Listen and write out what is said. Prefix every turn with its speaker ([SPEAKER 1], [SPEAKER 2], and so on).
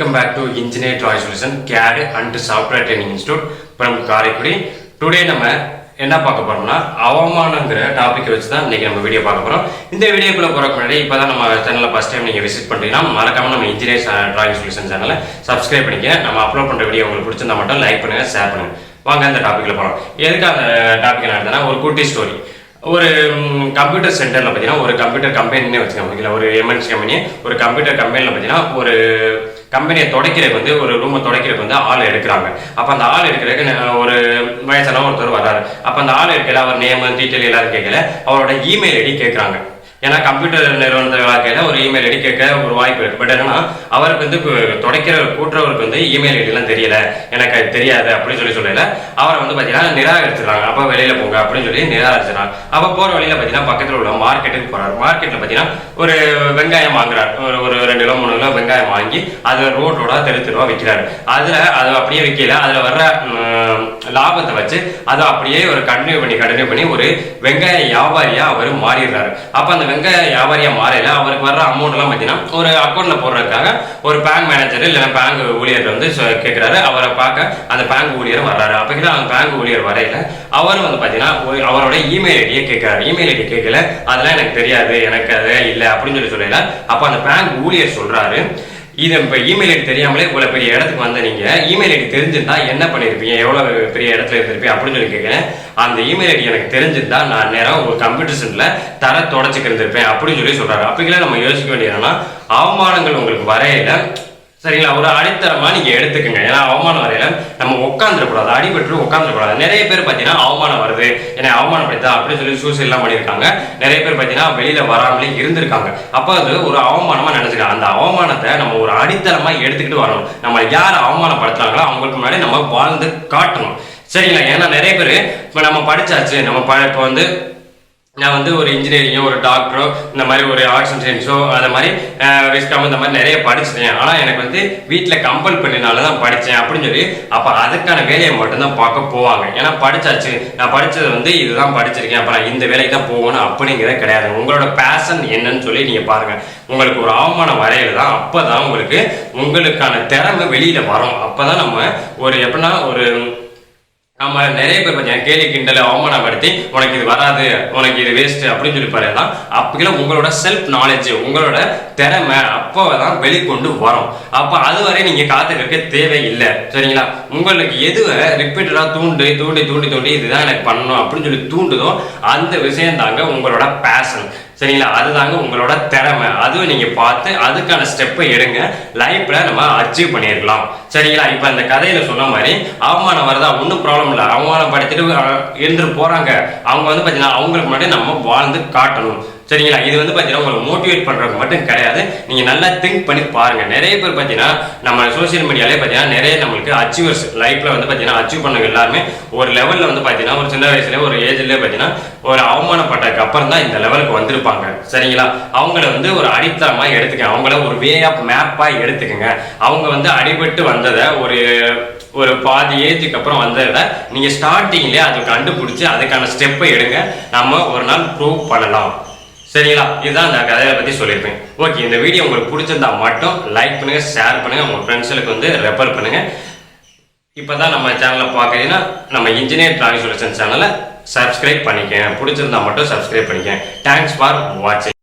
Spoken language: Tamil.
[SPEAKER 1] Welcome back to Engineer Drawing Solution CAD and Software Training Institute from Karaikudi. Today நம்ம என்ன பார்க்க போறோம்னா அவமானங்கிற டாபிக் வச்சு தான் இன்னைக்கு நம்ம வீடியோ பார்க்க போறோம். இந்த வீடியோக்குள்ள போறதுக்கு முன்னாடி இப்பதான் நம்ம சேனலை ஃபர்ஸ்ட் டைம் நீங்க விசிட் பண்றீங்கன்னா மறக்காம நம்ம இன்ஜினியர் டிராயிங் சொல்யூஷன் சேனலை சப்ஸ்கிரைப் பண்ணிக்க. நம்ம அப்லோட் பண்ற வீடியோ உங்களுக்கு பிடிச்சிருந்தா மட்டும் லைக் பண்ணுங்க, ஷேர் பண்ணுங்க. வாங்க அந்த டாபிக்ல போறோம். எதுக்கு அந்த டாபிக் என்ன ஒரு குட்டி ஸ்டோரி. ஒரு கம்ப்யூட்டர் சென்டரில் பார்த்தீங்கன்னா ஒரு கம்ப்யூட்டர் கம்பெனின்னு வச்சுக்கோங்க, ஒரு எம்என்சி கம்பெனி. ஒரு கம்ப்யூட்டர் கம்பெனியில் பார்த்தீங்கன்னா ஒரு கம்பெனியை துடைக்கிறதுக்கு வந்து ஒரு ரூமை துடைக்கிறதுக்கு வந்து ஆள் எடுக்கிறாங்க. அப்போ அந்த ஆள் எடுக்கிறதுக்கு ஒரு வயசான ஒருத்தர் வர்றாரு. அப்போ அந்த ஆள் எடுக்கல, அவர் நேம் டீட்டெயில் எல்லாரும் கேட்கல, அவரோட இமெயில் ஐடி கேட்குறாங்க. ஏன்னா கம்ப்யூட்டர் நிறுவனத்தை வாழ்க்கையில் ஒரு இமெயில் ஐடி கேட்க ஒரு வாய்ப்பு இருக்கு. பட் என்னன்னா அவருக்கு வந்து துடைக்கிற கூட்டுறவருக்கு வந்து இமெயில் ஐடிலாம் தெரியல, எனக்கு தெரியாது அப்படின்னு சொல்லல. அவரை வந்து பார்த்தீங்கன்னா நிராகரிச்சிடறாங்க. அப்போ வெளியில போங்க அப்படின்னு சொல்லி நிராகரிச்சிடறாங்க. அப்போ போகிற வழியில பார்த்தீங்கன்னா பக்கத்தில் உள்ள மார்க்கெட்டுக்கு போறாரு. மார்க்கெட்டில் பார்த்தீங்கன்னா ஒரு வெங்காயம் வாங்குறாரு. ஒரு 2 கிலோ 3 கிலோ வெங்காயம் வாங்கி அதை ரோடோட தெரு விற்கிறாரு. அது அப்படியே விற்கல, அதில் வர்ற லாபத்தை வச்சு அதை அப்படியே ஒரு கண்டினியூ பண்ணி ஒரு வெங்காய வியாபாரியா அவர் மாறிடுறாரு. அப்போ அந்த வெங்காய வியாபாரியா மாறையில அவருக்கு வர்ற அமௌண்ட் எல்லாம் பார்த்தீங்கன்னா ஒரு அக்கௌண்ட்ல போடுறதுக்காக ஒரு பேங்க் மேனேஜர் இல்லைன்னா பேங்க் ஊழியர் வந்து கேட்கிறாரு. அவரை பார்க்க அந்த பேங்க் ஊழியர் வர்றாரு. அப்போ அந்த பேங்க் ஊழியர் வரையில அவர் வந்து பார்த்தீங்கன்னா அவரோட இமெயில் ஐடியை கேட்கிறாரு. இமெயில் ஐடி கேட்கல, அதெல்லாம் எனக்கு தெரியாது, எனக்கு அது இல்லை அப்படின்னு சொல்லல. அப்போ அந்த பேங்க் ஊழியர் சொல்றாரு, இது இப்போ இமெயில் ஐடி தெரியாமலே இவ்வளோ பெரிய இடத்துக்கு வந்த நீங்கள் இமெயில் ஐடி தெரிஞ்சிருந்தா என்ன பண்ணியிருப்பீங்க, எவ்வளோ பெரிய இடத்துல இருந்திருப்பீங்க அப்படின்னு சொல்லி கேட்குறேன். அந்த இமெயில் ஐடி எனக்கு தெரிஞ்சிருந்தா நான் நேரம் ஒரு கம்ப்யூட்டர் சென்டரில் தர தொடச்சிக்கு இருந்திருப்பேன் அப்படின்னு சொல்லி சொல்கிறாரு. அப்படிங்களே நம்ம யோசிக்க வேண்டியதுன்னா அவமானங்கள் உங்களுக்கு வரையில சரிங்களா, ஒரு அடித்தரமா நீங்க எடுத்துக்கங்க. ஏன்னா அவமானம் வரையில நம்ம உட்காந்துடக்கூடாது, அடிபட்டு உட்காந்துடக்கூடாது. நிறைய பேர் பார்த்தீங்கன்னா அவமானம் வருது, என்னை அவமானப்படுத்தா அப்படின்னு சொல்லி சூசைட் எல்லாம் பண்ணியிருக்காங்க. நிறைய பேர் பார்த்தீங்கன்னா வெளியில வராமலே இருந்திருக்காங்க. அப்போ அது ஒரு அவமானமா நினைச்சுக்கலாம். அந்த அவமானத்தை நம்ம ஒரு அடித்தரமா எடுத்துக்கிட்டு வரணும். நம்ம யார் அவமானப்படுத்துறாங்களோ அவங்களுக்கு முன்னாடி நம்ம வாழ்ந்து காட்டணும். சரிங்களா, ஏன்னா நிறைய பேர் இப்போ நம்ம படிச்சாச்சு, நம்ம இப்போ வந்து நான் வந்து ஒரு இன்ஜினியரிங்கோ ஒரு டாக்டரோ இந்த மாதிரி ஒரு ஆர்ட்ஸ் அண்ட் சயின்ஸோ அந்த மாதிரி விஸ்காம் இந்த மாதிரி நிறைய படிச்சிட்டேன். ஆனால் எனக்கு வந்து வீட்டில் கம்பல் பண்ணினால தான் படித்தேன் அப்படின்னு சொல்லி அப்போ அதுக்கான வேலையை மட்டும்தான் பார்க்க போவாங்க. ஏன்னா படிச்சாச்சு, நான் படித்தது வந்து இதுதான் படிச்சிருக்கேன், அப்போ நான் இந்த வேலைக்கு தான் போகணும் அப்படிங்கிறத கிடையாது. உங்களோட பேஷன் என்னன்னு சொல்லி நீங்கள் பாருங்கள். உங்களுக்கு ஒரு அவமானம் வரையில தான் அப்போ தான் உங்களுக்கான திறமை வெளியில் வரும். அப்போ தான் நம்ம ஒரு எப்படின்னா ஒரு ஆமா நிறைய பேர் பார்த்தீங்கன்னா கேலி கிண்டல அவமானப்படுத்தி உனக்கு இது வராது, உனக்கு இது வேஸ்ட் அப்படின்னு சொல்லி பாருங்க. அப்பெல்லாம் உங்களோட செல்ஃப் நாலேஜ், உங்களோட திறமை அப்போதான் வெளிக்கொண்டு வரும். அப்போ அதுவரை நீங்க காத்துக்க தேவையில்லை. சரிங்களா, உங்களுக்கு எதுவை ரிப்பீட்டடா தூண்டி இதுதான் எனக்கு பண்ணணும் அப்படின்னு சொல்லி தூண்டுதோ அந்த விஷயம் தாங்க உங்களோட பேஷன். சரிங்களா, அதுதாங்க உங்களோட திறமை. அதுவும் நீங்க பார்த்து அதுக்கான ஸ்டெப்பை எடுங்க, லைஃப்ல நம்ம அச்சீவ் பண்ணிருக்கலாம். சரிங்களா, இப்ப இந்த கதையில சொன்ன மாதிரி அவமானம் வருதா, ஒன்றும் ப்ராப்ளம் இல்லை. அவமானம் படுத்திட்டு இருந்துட்டு போறாங்க. அவங்க வந்து பாத்தீங்கன்னா அவங்களுக்கு முன்னாடி நம்ம வாழ்ந்து காட்டணும். சரிங்களா, இது வந்து பார்த்தீங்கன்னா உங்களை மோட்டிவேட் பண்ணுறதுக்கு மட்டும் கிடையாது. நீங்கள் நல்லா திங்க் பண்ணி பாருங்கள். நிறைய பேர் பார்த்தீங்கன்னா நம்ம சோசியல் மீடியாலே பார்த்தீங்கன்னா நிறைய நம்மளுக்கு அச்சீவர்ஸ் லைஃப்பில் வந்து பார்த்தீங்கன்னா அச்சீவ் பண்ணவங்க எல்லாருமே ஒரு லெவலில் வந்து பார்த்தீங்கன்னா ஒரு சின்ன வயசுலேயே ஒரு ஏஜ்லேயே பார்த்தீங்கன்னா ஒரு அவமானப்பட்டதுக்கு அப்புறம் தான் இந்த லெவலுக்கு வந்திருப்பாங்க. சரிங்களா, அவங்கள வந்து ஒரு அடித்தளமாக எடுத்துக்கங்க, அவங்கள ஒரு வே ஆஃப் மேப்பாக எடுத்துக்கங்க. அவங்க வந்து அடிபட்டு வந்ததை ஒரு பாதி ஏஜுக்கு அப்புறம் வந்ததை நீங்கள் ஸ்டார்டிங்லேயே அதை கண்டுபிடிச்சி அதுக்கான ஸ்டெப்பை எடுங்க. நம்ம ஒரு நாள் ப்ரூவ் பண்ணலாம். சரிங்களா, இதுதான் இந்த கதையை பற்றி சொல்லியிருப்பேன். ஓகே, இந்த வீடியோ உங்களுக்கு பிடிச்சிருந்தா மட்டும் லைக் பண்ணுங்க, ஷேர் பண்ணுங்க, உங்க ஃப்ரெண்ட்ஸுக்கு வந்து ரெஃபர் பண்ணுங்க. இப்போதான் நம்ம சேனலை பார்க்குறீங்கன்னா நம்ம இன்ஜினியர் டிராயிங் சொல்யூஷன் சேனலை சப்ஸ்கிரைப் பண்ணிக்கங்க. பிடிச்சிருந்தா மட்டும் சப்ஸ்கிரைப் பண்ணிக்கங்க. தேங்க்ஸ் ஃபார் வாட்சிங்.